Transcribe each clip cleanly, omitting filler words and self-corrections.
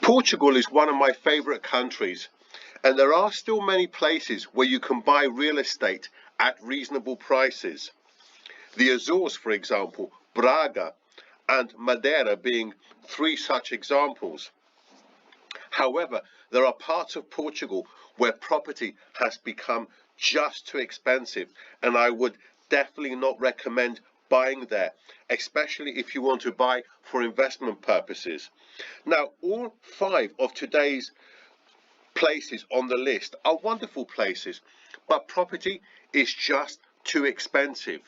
Portugal is one of my favorite countries, and there are still many places where you can buy real estate at reasonable prices. The Azores, for example, Braga and Madeira being three such examples. However, there are parts of Portugal where property has become just too expensive, and I would definitely not recommend buying there, especially if you want to buy for investment purposes. Now, all five of today's places on the list are wonderful places, but property is just too expensive.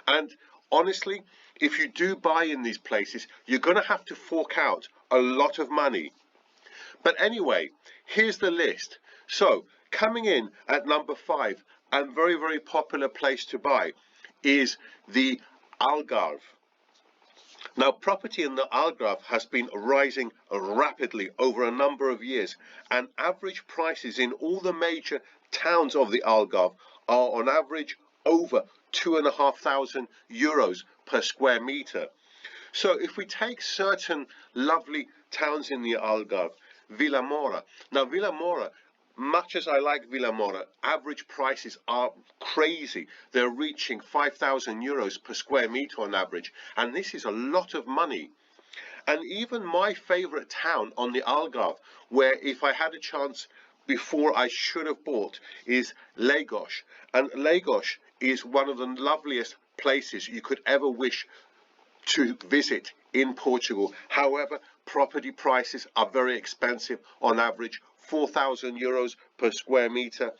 And honestly, if you do buy in these places, you're going to have to fork out a lot of money. But anyway, here's the list. So, coming in at number 5, and very popular place to buy, is the Algarve. Now, property in the Algarve has been rising rapidly over a number of years, and average prices in all the major towns of the Algarve are on average over €2,500 per square meter. So if we take certain lovely towns in the Algarve, Vilamora. Now, Vilamora, much as I like Vilamora, average prices are crazy. They're reaching €5,000 per square meter on average, and this is a lot of money. And even my favorite town on the Algarve, where if I had a chance before I should have bought, is Lagos. And Lagos is one of the loveliest places you could ever wish to visit in Portugal. However, property prices are very expensive, on average €4,000 per square meter.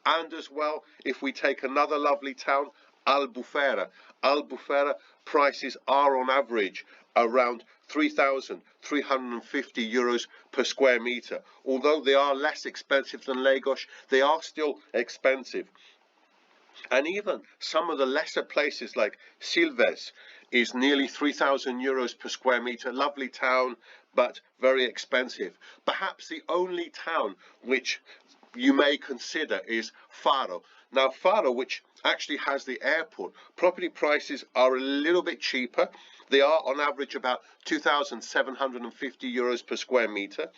And as well, if we take another lovely town, Albufeira. Albufeira prices are on average around €3,350 per square meter. Although they are less expensive than Lagos, they are still expensive. And even some of the lesser places like Silves is nearly €3,000 per square meter. Lovely town, but very expensive. Perhaps the only town which you may consider is Faro. Now, Faro, which actually has the airport, property prices are a little bit cheaper. They are on average about €2,750 per square meter.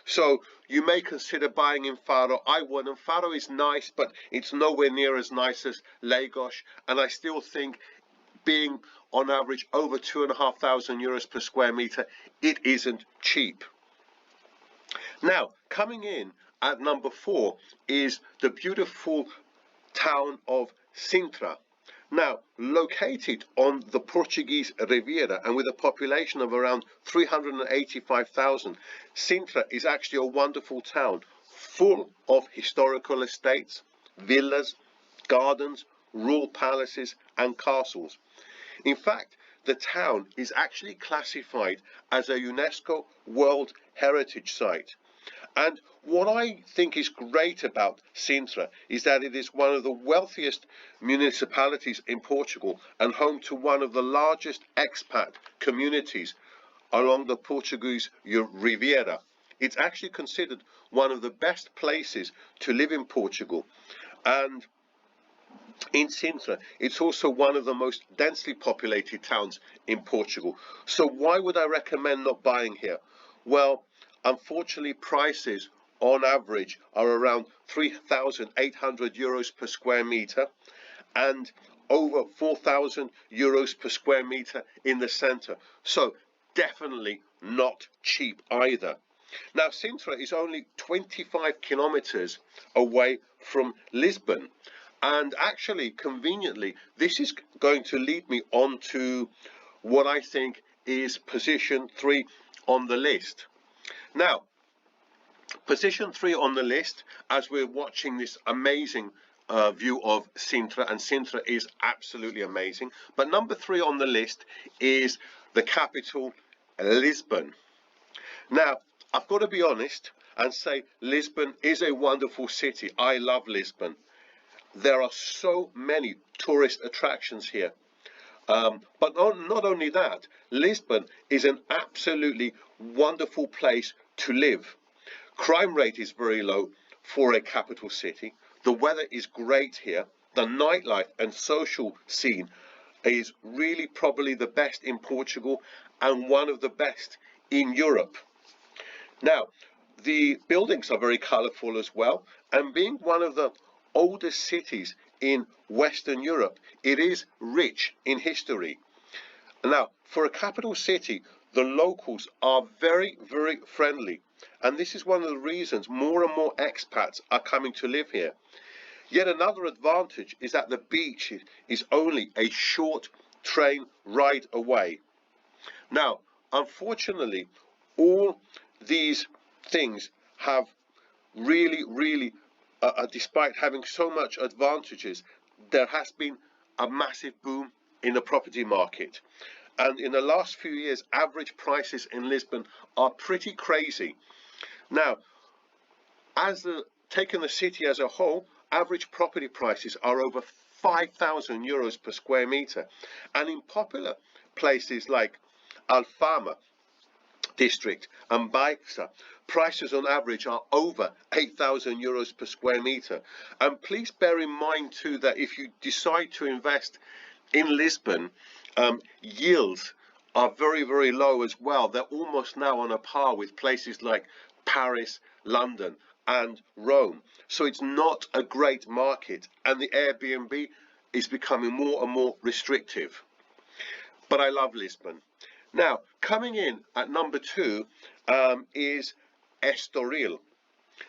So you may consider buying in Faro. I wouldn't. Faro is nice, but it's nowhere near as nice as Lagos. And I still think being on average over €2,500 per square meter, it isn't cheap. Now, coming in at number 4 is the beautiful town of Sintra. Now, located on the Portuguese Riviera and with a population of around 385,000, Sintra is actually a wonderful town full of historical estates, villas, gardens, royal palaces and castles. In fact, the town is actually classified as a UNESCO World Heritage Site. And what I think is great about Sintra is that it is one of the wealthiest municipalities in Portugal and home to one of the largest expat communities along the Portuguese Riviera. It's actually considered one of the best places to live in Portugal. And in Sintra, it's also one of the most densely populated towns in Portugal. So why would I recommend not buying here? Well, unfortunately, prices on average are around €3,800 per square meter and over €4,000 per square meter in the center. So definitely not cheap either. Now, Sintra is only 25 kilometers away from Lisbon. And actually, conveniently, this is going to lead me on to what I think is position 3 on the list. Now, position 3 on the list, as we're watching this amazing view of Sintra, and Sintra is absolutely amazing. But number 3 on the list is the capital, Lisbon. Now, I've got to be honest and say Lisbon is a wonderful city. I love Lisbon. There are so many tourist attractions here. But not only that, Lisbon is an absolutely wonderful place to live. Crime rate is very low for a capital city. The weather is great here. The nightlife and social scene is really probably the best in Portugal and one of the best in Europe. Now, the buildings are very colourful as well, and being one of the oldest cities in Western Europe, it is rich in history. Now, for a capital city, the locals are very, very friendly, and this is one of the reasons more and more expats are coming to live here. Yet another advantage is that the beach is only a short train ride away. Now, unfortunately, all these things have really, despite having so much advantages, there has been a massive boom in the property market. And in the last few years, average prices in Lisbon are pretty crazy. Now, taking the city as a whole, average property prices are over 5,000 euros per square meter. And in popular places like Alfama district and Baixa, prices on average are over 8,000 euros per square meter. And please bear in mind too that if you decide to invest in Lisbon, yields are very low as well. They're almost now on a par with places like Paris, London and Rome. So it's not a great market, and the Airbnb is becoming more and more restrictive. But I love Lisbon. Now, coming in at number 2 is Estoril.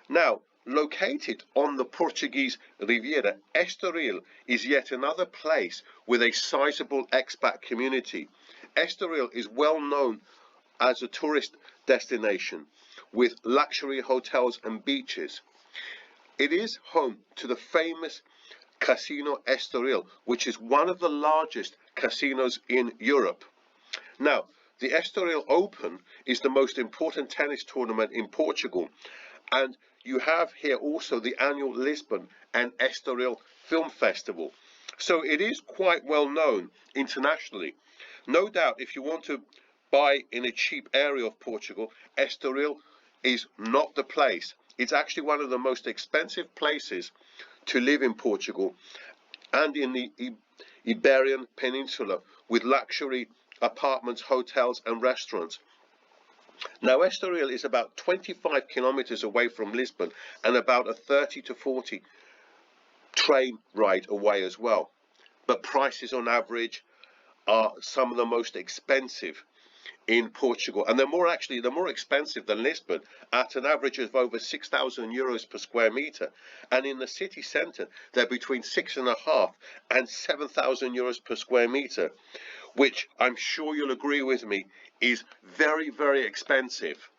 Now, located on the Portuguese Riviera, Estoril is yet another place with a sizable expat community. Estoril is well known as a tourist destination with luxury hotels and beaches. It is home to the famous Casino Estoril, which is one of the largest casinos in Europe. Now, the Estoril Open is the most important tennis tournament in Portugal, and you have here also the annual Lisbon and Estoril Film Festival. So it is quite well known internationally. No doubt, if you want to buy in a cheap area of Portugal, Estoril is not the place. It's actually one of the most expensive places to live in Portugal and in the Iberian Peninsula, with luxury apartments, hotels and restaurants. Now, Estoril is about 25 kilometers away from Lisbon and about a 30 to 40 train ride away as well. But prices on average are some of the most expensive in Portugal, and they're more expensive than Lisbon, at an average of over 6,000 euros per square meter, and in the city centre they're between 6,500 and 7,000 euros per square meter, which I'm sure you'll agree with me is very expensive.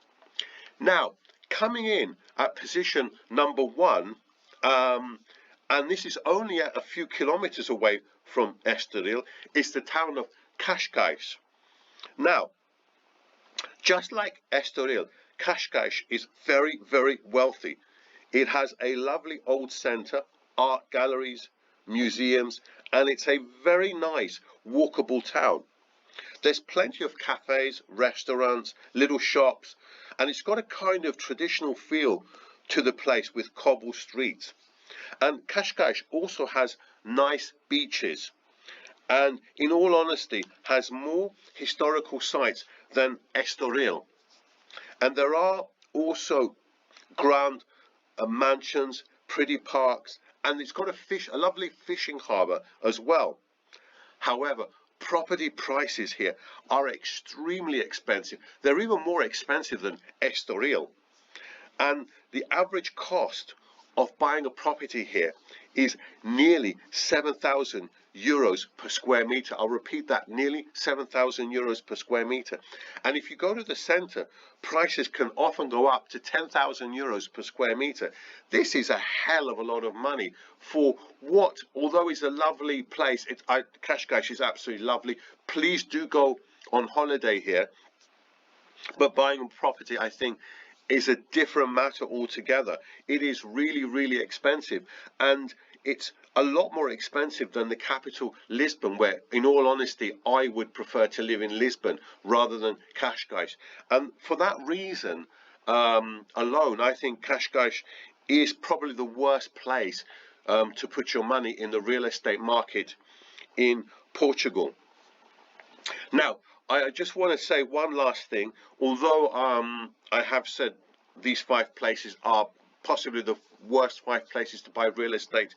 Now, coming in at position number 1, and this is only at a few kilometers away from Estoril, is the town of Cascais. Now, just like Estoril, Cascais is very wealthy. It has a lovely old centre, art galleries, museums, and it's a very nice walkable town. There's plenty of cafes, restaurants, little shops, and it's got a kind of traditional feel to the place with cobble streets. And Cascais also has nice beaches, and in all honesty has more historical sites than Estoril. And there are also grand mansions, pretty parks, and it's got a lovely fishing harbour as well. However, property prices here are extremely expensive. They're even more expensive than Estoril. And the average cost of buying a property here is nearly 7,000 euros per square meter. I'll repeat that, nearly 7,000 euros per square meter. And if you go to the center, prices can often go up to 10,000 euros per square meter. This is a hell of a lot of money for what, although it's a lovely place, Cascais is absolutely lovely. Please do go on holiday here. But buying a property, I think, is a different matter altogether. It is really expensive, and it's a lot more expensive than the capital Lisbon, where in all honesty I would prefer to live in Lisbon rather than Cascais. And for that reason alone, I think Cascais is probably the worst place to put your money in the real estate market in Portugal. Now, I just want to say one last thing. Although I have said these 5 places are possibly the worst 5 places to buy real estate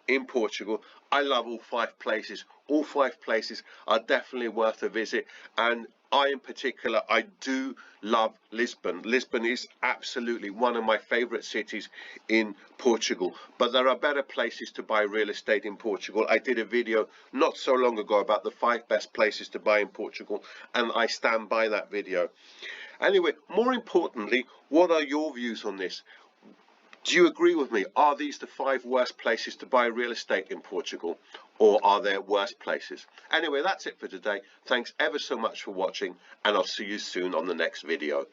in Portugal, I love all 5 places. All 5 places are definitely worth a visit, and I in particular, I do love Lisbon. Lisbon is absolutely one of my favourite cities in Portugal, but there are better places to buy real estate in Portugal. I did a video not so long ago about the 5 best places to buy in Portugal, and I stand by that video. Anyway, more importantly, what are your views on this? Do you agree with me? Are these the 5 worst places to buy real estate in Portugal, or are there worse places? Anyway, that's it for today. Thanks ever so much for watching, and I'll see you soon on the next video.